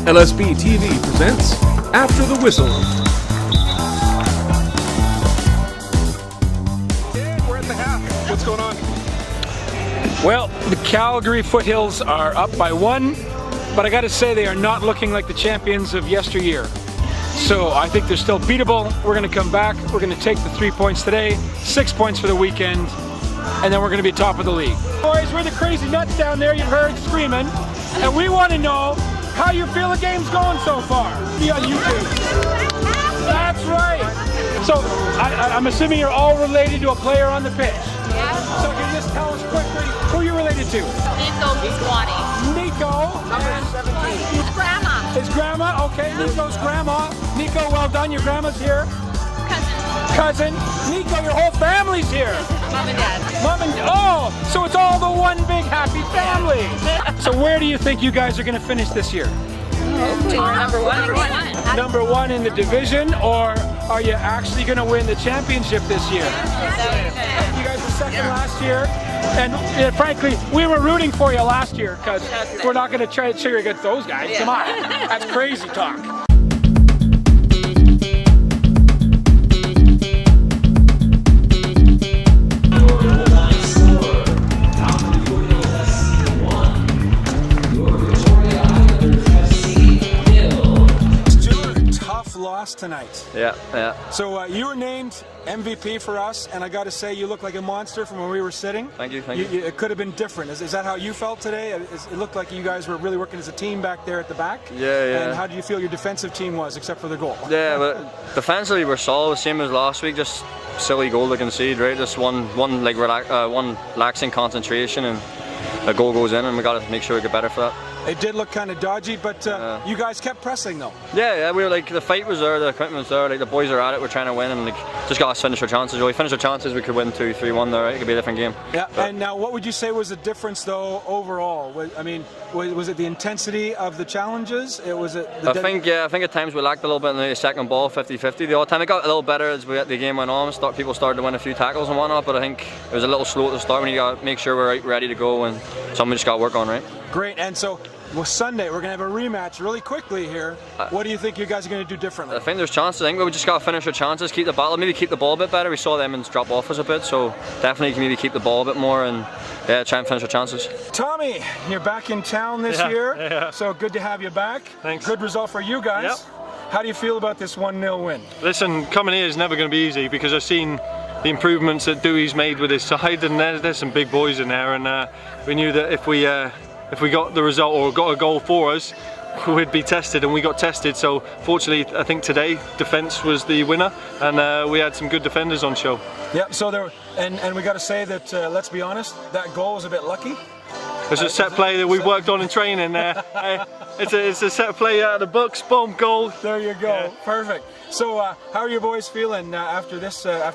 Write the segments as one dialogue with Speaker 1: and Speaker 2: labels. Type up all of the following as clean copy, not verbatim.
Speaker 1: LSB TV presents After the Whistle.
Speaker 2: We're at the half. What's going on?
Speaker 3: Well, the Calgary Foothills are up by 1, but I gotta say they are not looking like the champions of yesteryear. So I think they're still beatable. We're gonna come back, we're gonna take the 3 points today, 6 points for the weekend, and then we're gonna be top of the league. Boys, we're the crazy nuts down there, you've heard screaming, and we wanna know how you feel the game's going so far. Be on YouTube. That's right. So I'm assuming you're all related to a player on the pitch.
Speaker 4: Yeah.
Speaker 3: So can you just tell us quickly who you're related to?
Speaker 4: Nico Biscotti.
Speaker 3: Nico.
Speaker 4: Number 17. His grandma.
Speaker 3: His grandma? Okay, Nico's grandma. Nico, well done. Your grandma's here.
Speaker 4: Cousin.
Speaker 3: Nico, your whole family's here.
Speaker 4: Mom and dad.
Speaker 3: Mom and oh, so it's all the one big happy family. So where do you think you guys are going to finish this year?
Speaker 4: Hopefully we're number one.
Speaker 3: Number 1 in the division, or are you actually going to win the championship this year? You guys were second last year, and frankly, we were rooting for you last year because we're not going to try to cheer against those guys. Come on, that's crazy talk. Lost tonight.
Speaker 2: Yeah.
Speaker 3: So you were named MVP for us, and I got to say, you look like a monster from where we were sitting.
Speaker 2: Thank you.
Speaker 3: It could have been different. Is that how you felt today? It looked like you guys were really working as a team back there at the back.
Speaker 2: Yeah.
Speaker 3: And how do you feel your defensive team was, except for the goal?
Speaker 2: Yeah, but defensively we're solid, same as last week. Just silly goal to concede, right? Just one laxing concentration, and a goal goes in, and we got to make sure we get better for that.
Speaker 3: It did look kind of dodgy, but you guys kept pressing though.
Speaker 2: Yeah, we were like, the fight was there, the equipment was there, like the boys are at it, we're trying to win, and like just got to finish our chances. Really finish our chances, we could win 2-3-1 there, right? It could be a different game. Yeah.
Speaker 3: And now, what would you say was the difference though overall? Was it the intensity of the challenges? I think
Speaker 2: at times we lacked a little bit in the second ball, 50-50. The other time it got a little better as the game went on. People started to win a few tackles and whatnot, but I think it was a little slow at the start when you got to make sure we're ready to go, and something we just got to work on, right?
Speaker 3: Great. And so, Sunday we're going to have a rematch really quickly here. What do you think you guys are going to do differently?
Speaker 2: I think there's chances. I think we just got to finish our chances, keep the battle, maybe keep the ball a bit better. We saw them drop off us a bit, so definitely can maybe keep the ball a bit more and try and finish our chances.
Speaker 3: Tommy, you're back in town this year, so good to have you back.
Speaker 5: Thanks.
Speaker 3: Good result for you guys.
Speaker 5: Yep.
Speaker 3: How do you feel about this 1-0 win?
Speaker 5: Listen, coming here is never going to be easy because I've seen the improvements that Dewey's made with his side, and there's some big boys in there, and we knew that if we got the result or got a goal for us, we'd be tested, and we got tested. So fortunately, I think today defence was the winner, and we had some good defenders on show.
Speaker 3: Yep. So there, and we got to say that let's be honest, that goal was a bit lucky.
Speaker 5: It's a set play that we've worked on in training. It's a set play out of the books. Boom, goal.
Speaker 3: There you go. Yeah. Perfect. So how are you boys feeling after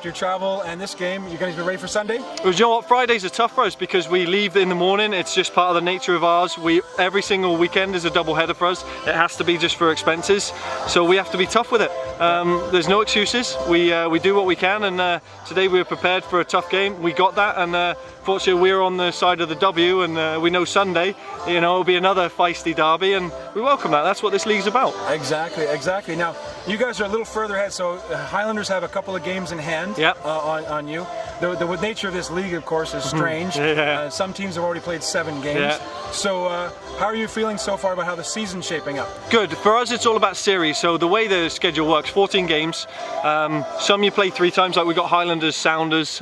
Speaker 3: your travel and this game? You guys be ready for Sunday?
Speaker 5: Well, you know what? Fridays are tough for us because we leave in the morning. It's just part of the nature of ours. Every single weekend is a double header for us. It has to be just for expenses. So we have to be tough with it. There's no excuses. We do what we can, and today we were prepared for a tough game. We got that, and fortunately we're on the side of the W, and we know Sunday, it'll be another feisty derby, and we welcome that. That's what this league's about.
Speaker 3: Exactly. Now, you guys are a little further ahead, so Highlanders have a couple of games in hand on you. The nature of this league, of course, is strange. Some teams have already played 7 games. So how are you feeling so far about how the season's shaping up?
Speaker 5: Good. For us, it's all about series. So the way the schedule works, 14 games. Some you play 3 times, like we got Highlanders, Sounders,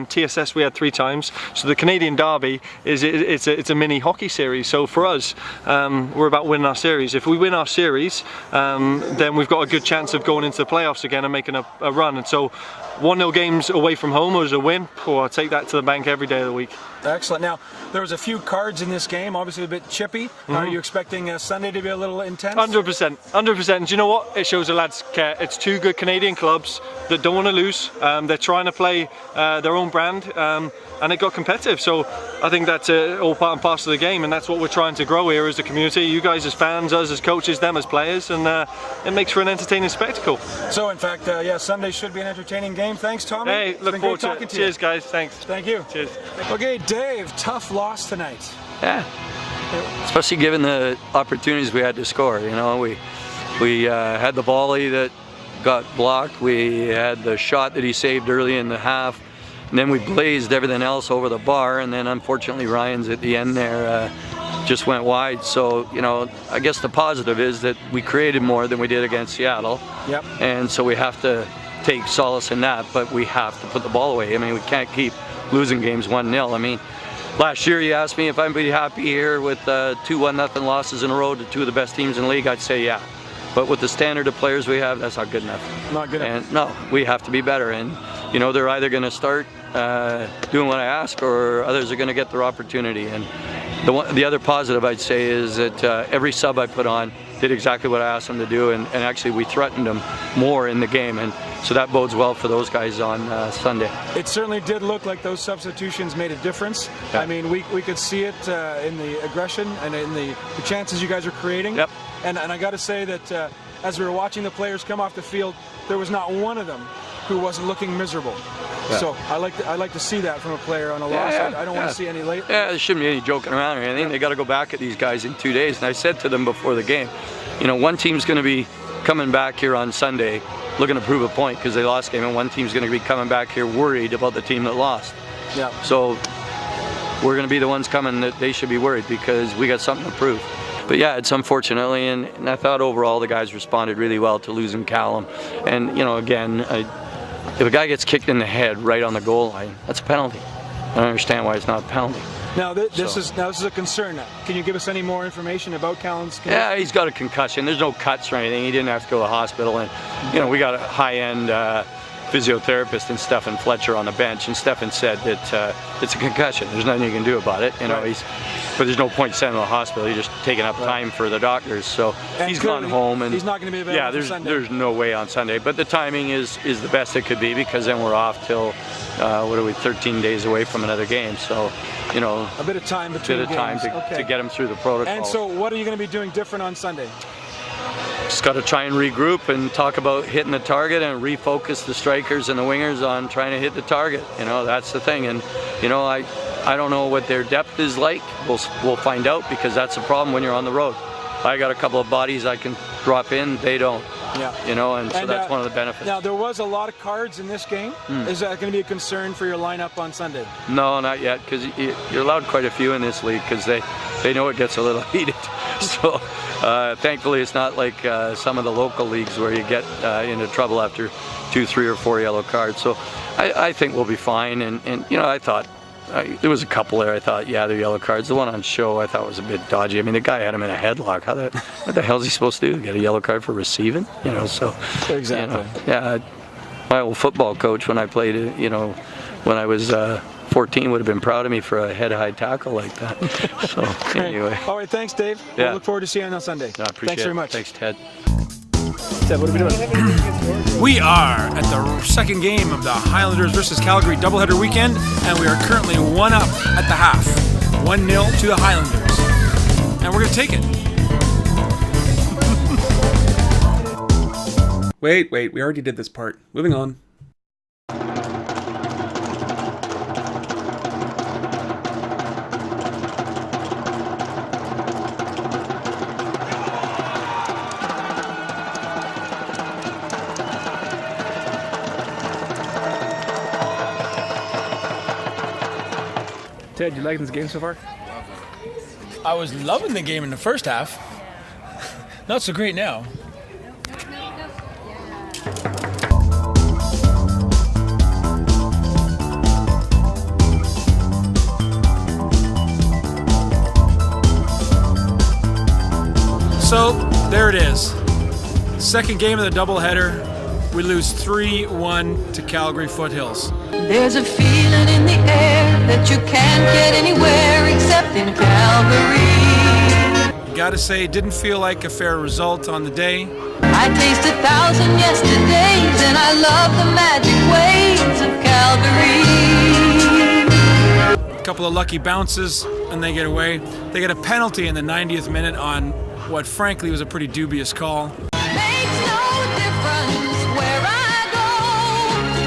Speaker 5: TSS we had 3 times. So the Canadian Derby it's a mini hockey series. So for us, we're about winning our series. If we win our series, then we've got a good chance of going into the playoffs again and making a run. And so 1-0 games away from home was a win. I'll take that to the bank every day of the week.
Speaker 3: Excellent. Now, there was a few cards in this game, obviously a bit chippy. Are you expecting Sunday to be a little intense?
Speaker 5: 100%. And do you know what? It shows the lads care. It's 2 good Canadian clubs that don't want to lose. They're trying to play their own brand, and it got competitive. So I think that's all part and parcel of the game, and that's what we're trying to grow here as a community. You guys as fans, us as coaches, them as players, and it makes for an entertaining spectacle.
Speaker 3: So in fact, Sunday should be an entertaining game. Thanks, Tommy.
Speaker 5: Hey, look forward to it. Cheers, guys. Thanks.
Speaker 3: Thank you.
Speaker 5: Cheers.
Speaker 3: Okay, Dave, tough loss tonight.
Speaker 6: Yeah.
Speaker 2: especially given the opportunities we had to score. You know, we had the volley that got blocked. We had the shot that he saved early in the half. And then we blazed everything else over the bar, and then unfortunately Ryan's at the end there just went wide. So, you know, I guess the positive is that we created more than we did against Seattle.
Speaker 3: Yep.
Speaker 2: And so we have to take solace in that, but we have to put the ball away. I mean, we can't keep losing games 1-0. I mean, last year you asked me if I'd be happy here with 2-1-0 losses in a row to two of the best teams in the league. I'd say yeah. But with the standard of players we have, that's not good enough.
Speaker 3: Not good enough.
Speaker 2: And no, we have to be better. And you know, they're either going to start doing what I ask, or others are going to get their opportunity. And the other positive I'd say is that every sub I put on did exactly what I asked them to do, and actually we threatened them more in the game, and so that bodes well for those guys on Sunday.
Speaker 3: It certainly did look like those substitutions made a difference.
Speaker 2: Yeah.
Speaker 3: I mean, we could see it in the aggression and in the chances you guys are creating.
Speaker 2: Yep.
Speaker 3: And I got to say that as we were watching the players come off the field, there was not one of them who wasn't looking miserable. Yeah. So I like to see that from a player on a loss. I don't want to see any late.
Speaker 2: Yeah, there shouldn't be any joking around or anything. They got to go back at these guys in 2 days. And I said to them before the game, you know, one team's going to be coming back here on Sunday looking to prove a point because they lost game, and one team's going to be coming back here worried about the team that lost.
Speaker 3: Yeah.
Speaker 2: So we're going to be the ones coming that they should be worried because we got something to prove. But yeah, it's unfortunately, and I thought overall the guys responded really well to losing Callum. And, you know, again, if a guy gets kicked in the head right on the goal line, that's a penalty. I don't understand why it's not a penalty.
Speaker 3: Now this is a concern. Can you give us any more information about Callum's condition?
Speaker 2: Yeah, he's got a concussion. There's no cuts or anything. He didn't have to go to the hospital. And, you know, we got a high-end physiotherapist and Stephen Fletcher on the bench, and Stephen said that it's a concussion. There's nothing you can do about it. You know, but there's no point sending him to the hospital. He's just taking up time for the doctors. So
Speaker 3: and
Speaker 2: he's gone home, and
Speaker 3: he's not going to be available
Speaker 2: for
Speaker 3: Sunday.
Speaker 2: There's no way on Sunday. But the timing is the best it could be, because then we're off till 13 days away from another game. So, you know,
Speaker 3: a bit of time between games.
Speaker 2: to get him through the protocol.
Speaker 3: And so, what are you going to be doing different on Sunday?
Speaker 2: Just got to try and regroup and talk about hitting the target and refocus the strikers and the wingers on trying to hit the target. You know, that's the thing. And, you know, I don't know what their depth is like. We'll find out, because that's the problem when you're on the road. I got a couple of bodies I can drop in, they don't.
Speaker 3: Yeah.
Speaker 2: You know, and so that's one of the benefits.
Speaker 3: Now, there was a lot of cards in this game. Is that going to be a concern for your lineup on Sunday?
Speaker 2: No, not yet, because you're allowed quite a few in this league, because they know it gets a little heated. So thankfully it's not like some of the local leagues where you get into trouble after 2, 3, or 4 yellow cards. So I think we'll be fine. And you know, I thought there was a couple there I thought, yeah, they're yellow cards. The one on show I thought was a bit dodgy. I mean, the guy had him in a headlock. What the hell is he supposed to do? Get a yellow card for receiving? You know, so
Speaker 3: exactly.
Speaker 2: You know, yeah, my old football coach when I played, you know, when I was 14 would have been proud of me for a head-high tackle like that. So anyway.
Speaker 3: All right, thanks, Dave.
Speaker 2: Yeah.
Speaker 3: We'll look forward to seeing you on Sunday.
Speaker 2: No, I appreciate
Speaker 3: thanks very
Speaker 2: it.
Speaker 3: much.
Speaker 2: Thanks, Ted.
Speaker 3: Ted, what are we doing?
Speaker 6: We are at the second game of the Highlanders versus Calgary doubleheader weekend, and we are currently 1 up at the half. 1-0 to the Highlanders. And we're going to take it.
Speaker 1: Wait, we already did this part. Moving on.
Speaker 3: Ted, you liking this game so far?
Speaker 6: I was loving the game in the first half. Not so great now. So, there it is. Second game of the doubleheader. We lose 3-1 to Calgary Foothills.
Speaker 7: There's a feeling in the air that you can't get anywhere except in Calgary.
Speaker 6: Gotta say, didn't feel like a fair result on the day.
Speaker 7: I taste 1,000 yesterdays and I love the magic ways of Calgary.
Speaker 6: A couple of lucky bounces and they get away. They get a penalty in the 90th minute on what frankly was a pretty dubious call.
Speaker 7: Makes no difference where I go.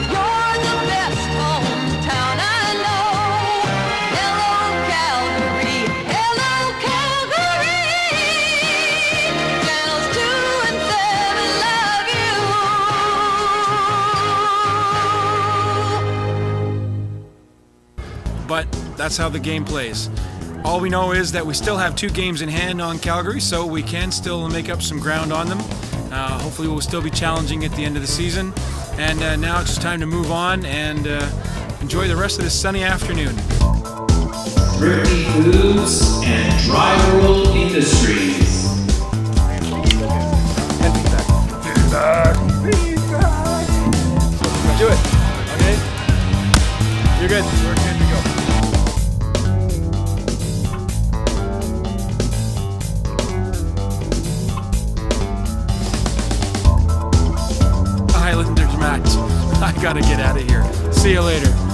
Speaker 7: You're the best hometown I know. Hello, Calgary. Hello, Calgary.
Speaker 6: but that's how the game plays. All we know is that we still have 2 games in hand on Calgary, so we can still make up some ground on them. Hopefully we'll still be challenging at the end of the season. And now it's just time to move on and enjoy the rest of this sunny afternoon.
Speaker 8: Thrifty Foods and Dry World Industries.
Speaker 3: Do it. Okay? You're good. We're good to go.
Speaker 6: Highlanders match. I gotta get out of here. See you later.